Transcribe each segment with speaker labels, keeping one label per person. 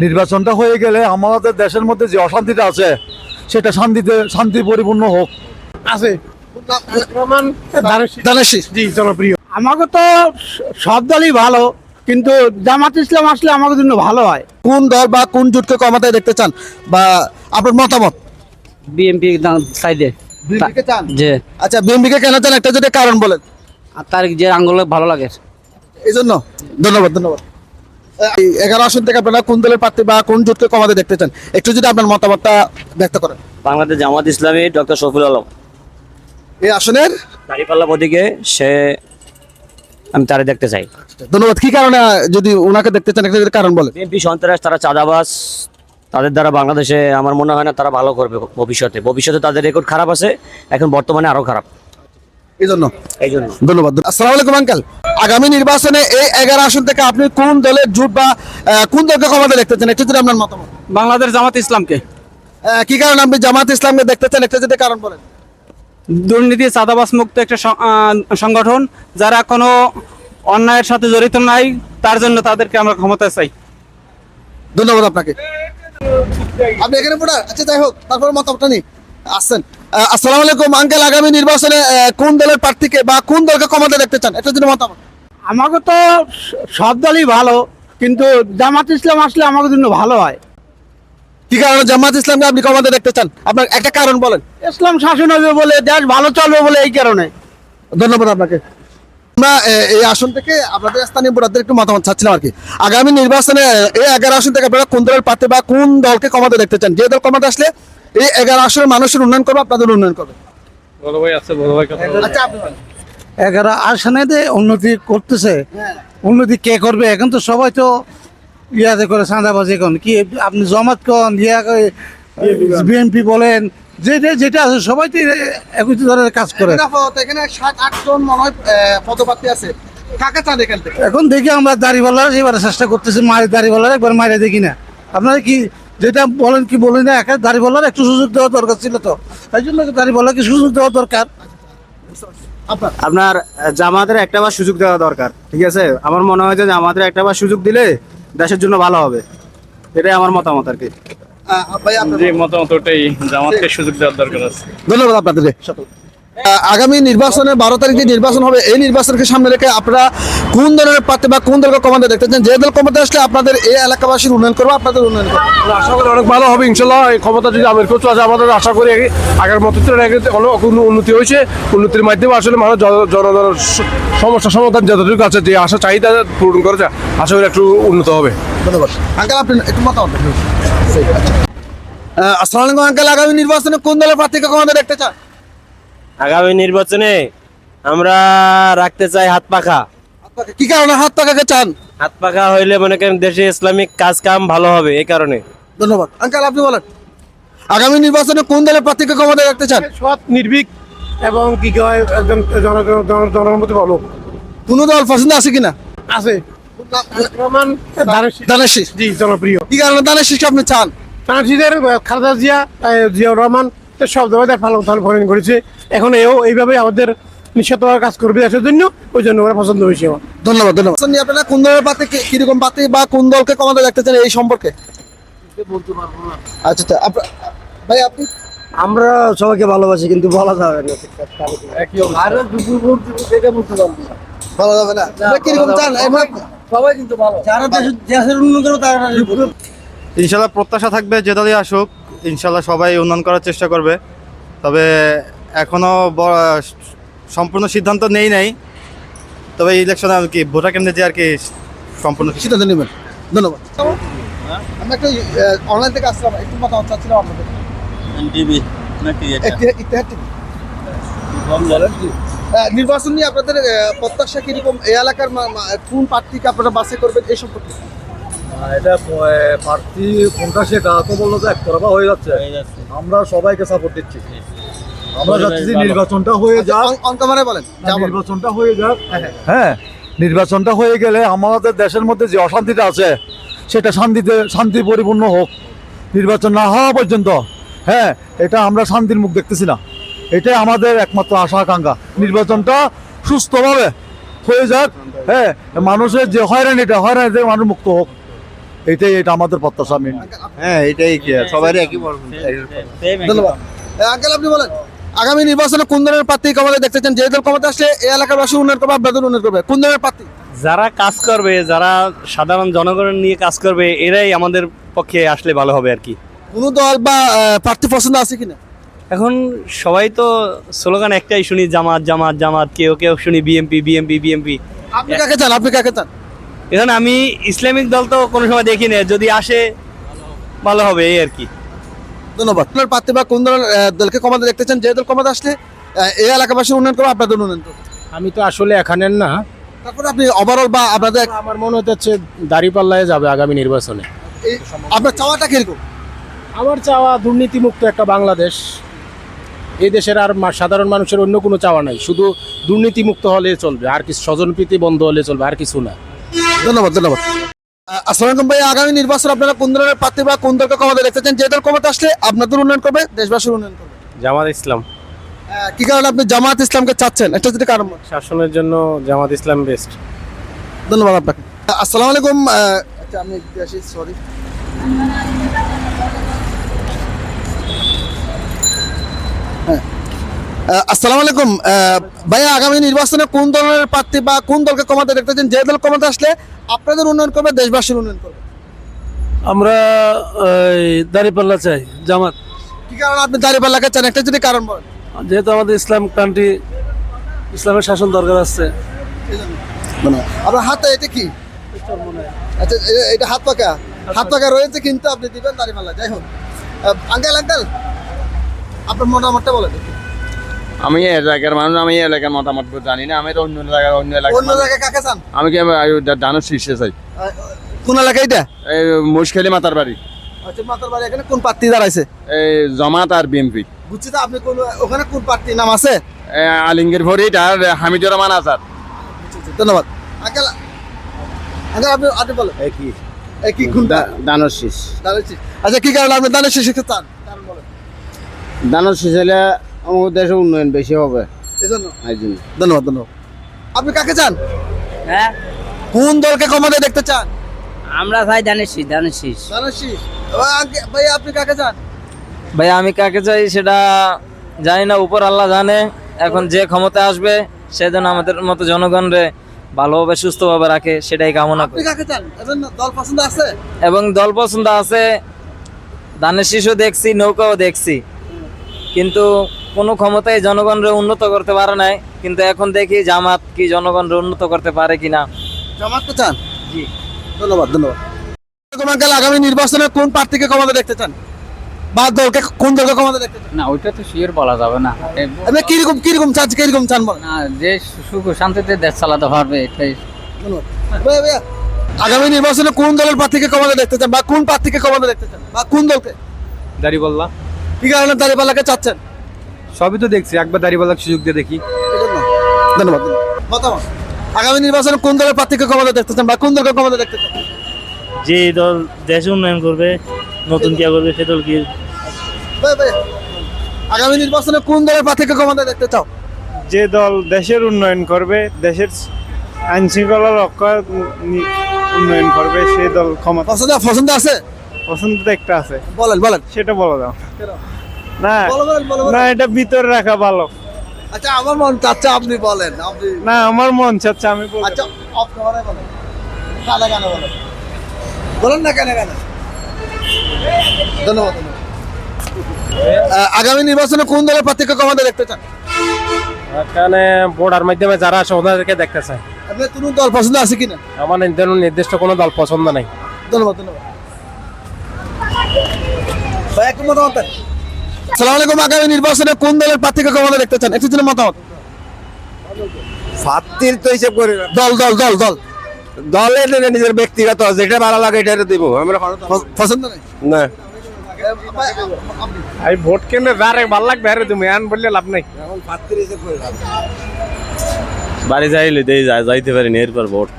Speaker 1: নির্বাচনটা হয়ে গেলে আমাদের দেশের মধ্যে যে অশান্তিটা আছে সেটা শান্তি পরিপূর্ণ হোক।
Speaker 2: আছে রহমান জি জনপ্রিয়।
Speaker 3: আমাকে তো সব দলই ভালো, কিন্তু জামাত ইসলাম আসলে আমাদের জন্য ভালো হয়।
Speaker 4: কোন দল বা কোন জোটকে ক্ষমতায় দেখতে চান বা আপনার মতামত?
Speaker 5: বিএমপি সাইডে
Speaker 4: বিএনপিকে চান?
Speaker 5: যে
Speaker 4: আচ্ছা, বিএনপিকে কেন চান একটা যদি কারণ বলেন।
Speaker 5: তার যে আঙ্গুল ভালো লাগে।
Speaker 4: এই জন্য ধন্যবাদ ধন্যবাদ। এই 11 আসন থেকে আপনারা কোন দলের প্রার্থী বা কোন জোটকে ক্ষমতায় দেখতে চান, একটু যদি আপনার মতামতটা ব্যক্ত করেন।
Speaker 6: বাংলাদেশ জামাত ইসলামী ডক্টর শফিউল আলম
Speaker 4: এই আসনের
Speaker 6: দাঁড়িপাল্লা প্রতীকে আমি তারে দেখতে চাই।
Speaker 4: ধন্যবাদ। কি কারণে যদি ওনাকে দেখতে চান একটা যদি কারণ বলেন।
Speaker 6: বিএনপি সন্ত্রাস, তারা চাঁদাবাজ, তাদের দ্বারা বাংলাদেশে আমার মনে হয় না তারা ভালো করবে ভবিষ্যতে তাদের রেকর্ড খারাপ আছে, এখন বর্তমানে আরো খারাপ।
Speaker 4: এই জন্য
Speaker 6: এই জন্য
Speaker 4: ধন্যবাদ। আসসালামু আলাইকুম আঙ্কেল, আগামী নির্বাচনে এই 11 আসন থেকে আপনি কোন দলের জোট বা কোন দলকে ক্ষমতা দেখতে চান, একটু যদি আপনার মতামত।
Speaker 3: বাংলাদেশ জামাত ইসলামকে।
Speaker 4: কি কারণে আপনি জামাত ইসলামকে দেখতে চান, একটা যদি কারণ বলেন।
Speaker 3: দুর্নীতি চাঁদাবাজ মুক্ত একটা সংগঠন, যারা কোনো অন্যায়ের সাথে জড়িত নাই, তার জন্য তাদেরকে আমরা ক্ষমতায় চাই।
Speaker 4: ধন্যবাদ আপনাকে। আপনি এখানে পড়া, আচ্ছা যাই হোক, তারপর মতামতটা নিই আসছেন। আসসালামু আলাইকুম আঙ্কেল, আগামী নির্বাচনে কোন দলের প্রার্থীকে বা কোন দলকে ক্ষমতা দেখতে চান, একটা যদি মতামত।
Speaker 3: আমাকে তো সব দলই ভালো, কিন্তু জামাত ইসলাম আসলে আমাদের জন্য ভালো হয়।
Speaker 4: কি কারণে জামাত ইসলামকে আপনি ক্ষমতা দেখতে চান, আপনার একটা কারণ বলেন।
Speaker 3: ইসলাম শাসন হবে বলে, দেশ ভালো চলবে বলে, এই কারণে।
Speaker 4: ধন্যবাদ আপনাকে। আমরা এই আসন থেকে আপনাদের স্থানীয় ভোটারদের একটু মতামত চাচ্ছিলাম আর কি। আগামী নির্বাচনে এই 11 আসন থেকে আপনারা কোন দলের প্রার্থী বা কোন দলকে ক্ষমতা দেখতে চান, যে দল ক্ষমতা আসলে এই 11 আসনের মানুষের উন্নয়ন করবে, আপনাদের উন্নয়ন করবে। আচ্ছা, আপনি বলেন।
Speaker 3: 11 আসনে উন্নতি করতেছে, উন্নতি কে করবে? এখন তো সবাই তো ইয়াতে করে চাঁদাবাজি। এখন কি আপনি জমাত কন, বিএনপি বলেন, যেটা আছে সবাই তো একই ধরনের কাজ করে।
Speaker 4: এখানে 7-8 জন মনে হয় পদপ্রার্থী আছে, কাকে চান এখান থেকে?
Speaker 3: এখন দেখি আমরা দাড়িওয়ালা এবারে চেষ্টা করতেছি, দাড়িওয়ালা একবার মারে দেখি না। আপনারা কি যেটা বলেন কি বলেন না, একটা দাড়িওয়ালার একটু সুযোগ দেওয়া দরকার ছিল, তো তাই জন্য দাড়িওয়ালাকে সুযোগ দেওয়া দরকার।
Speaker 2: আপনার জামাতের একটা বার সুযোগ দেওয়া দরকার, ঠিক আছে? আমার মনে হয় যে জামাতের একটা বার সুযোগ দিলে দেশের জন্য ভালো হবে, এটাই আমার মতামত আর কি।
Speaker 4: ভাই আপনার
Speaker 7: যে মতামত ওটাই, জামাতকে সুযোগ দেওয়ার দরকার আছে।
Speaker 4: ধন্যবাদ আপনাদের। আগামী নির্বাচনে 12 তারিখ যে নির্বাচন হবে, এই নির্বাচনকে সামনে রেখে আপনারা কোন ধরনের প্রার্থী বা কোন দলকে ক্ষমতা দেখতে চান, যে দল ক্ষমতা আসলে আপনাদের এই এলাকাবাসীর উন্নয়ন করবে, আপনাদের উন্নয়ন করবে?
Speaker 2: আশা করি অনেক ভালো হবে ইনশাল্লাহ। এই ক্ষমতা যদি আমির কেউ আছে, আমাদের আশা করি আগের মতো অনেক উন্নতি হয়েছে। উন্নতির মাধ্যমে আসলে মানুষ জনগণের সমস্যা সমাধান যতটুকু আছে, যে আশা চাহিদা পূরণ করেছে, আশা করি একটু উন্নত হবে।
Speaker 4: ধন্যবাদ আঙ্কেল, আপনি একটু মতামত। আসসালামু আলাইকুম আঙ্কেল, আগামী নির্বাচনে কোন দলের প্রার্থীকে ক্ষমতা দেখতে চান?
Speaker 6: আগামী নির্বাচনে আমরা রাখতে চাই হাত পাখা।
Speaker 4: কি কারণে হাত পাকাকে চান?
Speaker 6: হাত পাখা হইলে মনে করেন দেশে ইসলামিক কাজ কাম ভালো হবে, এই কারণে।
Speaker 4: ধন্যবাদ আঙ্কেল, আপনি বলেন আগামী নির্বাচনে কোন দলের প্রার্থীকে ক্ষমতা দেখতে চান?
Speaker 2: সৎ, নির্ভীক এবং কি কয় একদম জনগণের মধ্যে ভালো।
Speaker 4: কোন দল পছন্দ আছে কিনা?
Speaker 2: আছে রহমান
Speaker 4: দানেশ শীষ।
Speaker 2: জি জনপ্রিয়।
Speaker 4: কি কারণে দানেশ শীষকে আপনি চান?
Speaker 2: ফ্রান্সিসের খালেদা জিয়াউর রহমান সব জায়গায় ফলন করেছে, এখন এও এইভাবে আমাদের নিঃস্বার্থভাবে কাজ করবে দেশের জন্য, ওই জন্য ওরা পছন্দ হয়েছে আমার।
Speaker 4: ধন্যবাদ ধন্যবাদ। আপনারা কোন দলের প্রার্থী, কিরকম প্রার্থী বা কোন দলকে ক্ষমতা দেখতে চান এই সম্পর্কে? আচ্ছা আচ্ছা, ভাই আপনি?
Speaker 3: আমরা সবাইকে ভালোবাসি, কিন্তু বলা যাবে না।
Speaker 4: ভালো যাবে না, কিরকম চান?
Speaker 3: সবাই কিন্তু ভালো, যারা দেশের উন্নয়ন করবে তারা।
Speaker 8: ইনশাল্লাহ প্রত্যাশা থাকবে যে দলই আসুক, ইনশাল্লাহ সবাই উন্নয়ন করার চেষ্টা করবে। তবে এখনো সম্পূর্ণ সিদ্ধান্ত নাই, তবে ইলেকশনে আর কি ভোটার কেন্দ্রে যে আর কি সম্পূর্ণ
Speaker 4: সিদ্ধান্ত নেবেন। ধন্যবাদ। আমরা একটা অনলাইন থেকে আসলাম, একটু মতামত চাচ্ছিলাম আপনাদের। Etihad TV. নির্বাচন নিয়ে আপনাদের প্রত্যাশা কিরকম, এই এলাকার কোন প্রার্থীকে আপনারা বাছাই করবেন এই সম্পর্কে?
Speaker 1: এটা প্রার্থী কোনটা সেটা তো বললো তো একতরফা হয়ে যাচ্ছে। আমরা সবাইকে সাপোর্ট দিচ্ছি, আমরা চাচ্ছি যে নির্বাচনটা হয়ে যাক।
Speaker 4: অঙ্কমানে বলেন,
Speaker 1: নির্বাচনটা হয়ে যাক। হ্যাঁ, নির্বাচনটা হয়ে গেলে আমাদের দেশের মধ্যে যে অশান্তিটা আছে সেটা শান্তি পরিপূর্ণ হোক। নির্বাচন না হওয়া পর্যন্ত, হ্যাঁ, এটা আমরা শান্তির মুখ দেখতেছি না। এটাই আমাদের একমাত্র আশা আকাঙ্ক্ষা, নির্বাচনটা সুস্থভাবে হয়ে যাক। হ্যাঁ, মানুষের যে হয়রানি থেকে মানুষ মুক্ত হোক। এটা আমাদের প্রত্যাশা মেন।
Speaker 8: হ্যাঁ এটাই সবারই একই
Speaker 4: ধন্যবাদ। আঙ্কেল আপনি বলেন আগামী নির্বাচনে কোন ধরনের প্রার্থী ক্ষমতা দেখতে চান? যে দল ক্ষমতা আসলে এই এলাকাবাসী উন্নয়ন করবে, আপনাদের উন্নয়ন করবে, কোন ধরনের প্রার্থী?
Speaker 7: যারা কাজ করবে, যারা সাধারণ জনগণের নিয়ে কাজ করবে, এরাই আমাদের পক্ষে আসলে ভালো হবে আর কি।
Speaker 4: কোন দল বা প্রার্থী পছন্দ আছে কিনা?
Speaker 7: এখন সবাই তো স্লোগান একটাই শুনি, জামাত জামাত জামাত, কেউ কেউ শুনি বিএমপি বিএমপি বিএমপি।
Speaker 4: আপনি কাকে চান? আপনি কাকে চান?
Speaker 7: এখন আমি ইসলামিক দল তো কোনো সময় দেখি না, যদি আসে ভালো হবে এই আর কি।
Speaker 4: ধন্যবাদ। আপনার প্রার্থী বা কোন ধরনের দলকে ক্ষমতা দেখতে চান? যে দল ক্ষমতা আসলে এই এলাকাবাসীর উন্নয়ন করবে, আপনাদের উন্নয়ন করবে?
Speaker 2: আমি তো আসলে এখানের না,
Speaker 4: তারপরে আপনি ওভারঅল বা আপনাদের
Speaker 2: আমার মনে হচ্ছে দাঁড়িপাল্লায় যাবে আগামী নির্বাচনে।
Speaker 4: আপনার চাওয়াটা কিরকম?
Speaker 2: আমার চাওয়া দুর্নীতিমুক্ত একটা বাংলাদেশ। এই দেশের আর সাধারণ মানুষের অন্য কোনো চাওয়া নাই, শুধু দুর্নীতিমুক্ত হলে চলবে, আর কিছু স্বজনপ্রীতি বন্ধ হলে চলবে, আর কিছু না।
Speaker 4: ধন্যবাদ ধন্যবাদ। আসসালামু আলাইকুম ভাই, আগামী নির্বাচন আপনারা কোন ধরনের প্রার্থী বা কোন দলকে ক্ষমতা দেখতে চান? যে দল ক্ষমতা আসলে আপনাদের উন্নয়ন করবে, দেশবাসীর উন্নয়ন করবে?
Speaker 7: জামাত ইসলাম
Speaker 4: কি কারণে আপনি জামাত ইসলামকে চাচ্ছেন? একটা যদি কারণ বলেন।
Speaker 7: শাসনের জন্য জামাত ইসলাম বেস্ট।
Speaker 4: ধন্যবাদ আপনাকে। আসসালামু আলাইকুম। আচ্ছা আমি আসি, সরি। আসসালামু আলাইকুম ভাইয়া, আগামী নির্বাচনে কোন ধরনের প্রার্থী বা কোন দলকে ক্ষমতা দেখতে চান? যে দল ক্ষমতা আসলে আপনাদের উন্নয়ন করবে, দেশবাসীর উন্নয়ন করবে?
Speaker 3: আমরা দাঁড়িপাল্লা চাই, জামাত।
Speaker 4: কি কারণে আপনি দাঁড়িপাল্লাকে চান? একটা যদি কারণ বলেন।
Speaker 3: যেহেতু আমাদের ইসলাম কান্ট্রি, ইসলামের শাসন দরকার আছে।
Speaker 4: আপনার হাতে এটা কি? আচ্ছা এটা হাত পাকা রয়েছে, কিন্তু আপনি দিবেন দাঁড়িপাল্লা। যাই হোক, আঙ্কেল আপনার মতামতটা বলেন।
Speaker 9: আমি এই এলাকার মানুষ, আমি এই এলাকার মতামত জানি না। আমি তো অন্য জায়গায়
Speaker 4: অন্য জায়গায় কাকে চান?
Speaker 9: আমি কি দানোর শীর্ষে চাই।
Speaker 4: কোন এলাকা এটা?
Speaker 9: এই মুশখালী মাতার বাড়ি।
Speaker 4: আচ্ছা মাতার বাড়ি। এখানে কোন প্রার্থী দাঁড়াইছে?
Speaker 9: এই জামাত আর বিএমপি।
Speaker 4: বুঝছি তো, আপনি কোন ওখানে কোন প্রার্থীর নাম আছে?
Speaker 9: আলিঙ্গের ফরিদ আর হামিদুর রহমান আজাদ।
Speaker 4: ধন্যবাদ আঙ্কেল। আপনি বলেন। কি কোনটা?
Speaker 9: দানোর শীষ।
Speaker 4: আচ্ছা কি কারণে আপনি দানের শিশিরকে চান? কারণ বলেন।
Speaker 9: দানোর শীষ হলে আমাদের দেশের উন্নয়ন বেশি হবে।
Speaker 4: এজন্য।
Speaker 9: এই জন্য।
Speaker 4: ধন্যবাদ ধন্যবাদ। আপনি কাকে চান?
Speaker 5: হ্যাঁ,
Speaker 4: কোন দলকে ক্ষমতা দেখতে চান?
Speaker 5: আমরা ভাই দানেশিস।
Speaker 4: দানের শীষ। ভাই আপনি কাকে চান?
Speaker 5: ভাই আমি কাকে চাই সেটা জানি না, উপর আল্লাহ জানে। এখন যে ক্ষমতা আসবে সে যেন আমাদের মতো জনগণরে ভালোভাবে সুস্থভাবে রাখে, সেটাই কামনা
Speaker 4: আপনি
Speaker 5: করি।
Speaker 4: কাকে চান? এজন্য দল পছন্দ আছে?
Speaker 5: এবং দল পছন্দ আছে, ধানের শীষও দেখছি, নৌকাও দেখছি, কিন্তু কোনো ক্ষমতায় জনগণরে উন্নত করতে পারে নাই। কিন্তু এখন দেখি জামাত কি জনগণরে উন্নত করতে পারে কিনা।
Speaker 4: জামাতকে চান? জি। ধন্যবাদ ধন্যবাদ। আঙ্কেল, আগামী নির্বাচনে কোন প্রার্থীকে ক্ষমতা দেখতে চান? বা দলকে কোন দলকে ক্ষমতা দেখতে চান?
Speaker 5: না, ওইটা তো শিওর বলা যাবে না।
Speaker 4: আপনি কিরকম চান বলেন?
Speaker 5: না, যে সুখ শান্তিতে দেশ চালাতে পারবে এটাই।
Speaker 4: ধন্যবাদ। ভাইয়া, আগামী নির্বাচনে কোন দলের প্রার্থীকে ক্ষমতা দেখতে চান বা কোন প্রার্থীকে ক্ষমতা দেখতে চান বা কোন দলকে?
Speaker 7: দাড়িপাল্লা।
Speaker 4: কি কারণে দাঁড়িপাল্লাকে চাচ্ছেন?
Speaker 7: সবই তো দেখছি, একবার দাড়িপাল্লার সুযোগ দিয়ে দেখি।
Speaker 4: এজন্য। ধন্যবাদ। মতামত। আগামী নির্বাচনে কোন দলের প্রার্থীকে ক্ষমতা দেখতে চান বা কোন দলকে ক্ষমতা দেখতে চান?
Speaker 10: যে দল দেশ উন্নয়ন করবে, নতুন কে করবে সে দল কি।
Speaker 4: ভাইয়া, আগামী নির্বাচনে কোন দলের প্রার্থীকে ক্ষমতা দেখতে চাও?
Speaker 10: যে দল দেশের উন্নয়ন করবে, দেশের আইন শৃঙ্খলা রক্ষা উন্নয়ন করবে, সেই দল ক্ষমতা।
Speaker 4: পছন্দ আছে?
Speaker 10: পছন্দ তো একটা আছে,
Speaker 4: বলেন।
Speaker 10: সেটা বলো দাও না।
Speaker 4: বলেন।
Speaker 10: না, এটা ভিতরে রাখা ভালো।
Speaker 4: আচ্ছা আমার মন চাচ্ছে আপনি বলেন। আপনি
Speaker 10: না, আমার মন চাচ্ছে আমি বলবো।
Speaker 4: আচ্ছা অফ ক্যামেরা বলেন। কেন বলেন না কেন? ধন্যবাদ। আগামী নির্বাচনে কোন দলের প্রার্থীকে ক্ষমতা দেখতে চান?
Speaker 2: এখানে বোর্ডার মাধ্যমে যারা আছে ওদেরকে দেখতে চাই।
Speaker 4: আপনার কোন দল পছন্দ আছে কিনা?
Speaker 2: আমার নির্দিষ্ট কোনো দল পছন্দ নাই।
Speaker 4: ধন্যবাদ। ভাই একটু মতামত দেন। আসসালামু আলাইকুম। আগামী নির্বাচনে কোন দলের প্রার্থীকে ক্ষমতা দেখতে চান? একটু জন্য মতামত।
Speaker 9: প্রার্থীর তো হিসেব করি না।
Speaker 4: দল
Speaker 9: দলের নিজের ব্যক্তিগত যেটা ভালো লাগে এটা দেবো। আমরা
Speaker 4: পছন্দ নেই
Speaker 9: না।
Speaker 2: এই ভোট কেন্দ্রে যারে ভালো লাগবে আরে তুমি আন বললে লাভ নাই।
Speaker 6: বাড়ি যাইলে যাইতে পারিনি, এরপর ভোট।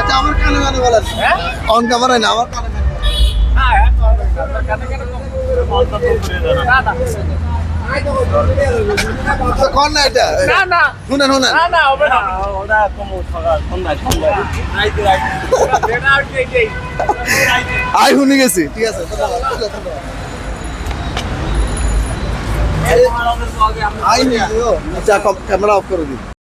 Speaker 4: আচ্ছা আমার কানে বলেন। অন ক্যামেরায় না, আমার কানে কর না এটা শুনেন শুনেন আই শুনি গেছি ঠিক আছে আই নি ক্যামেরা অফ করে দিন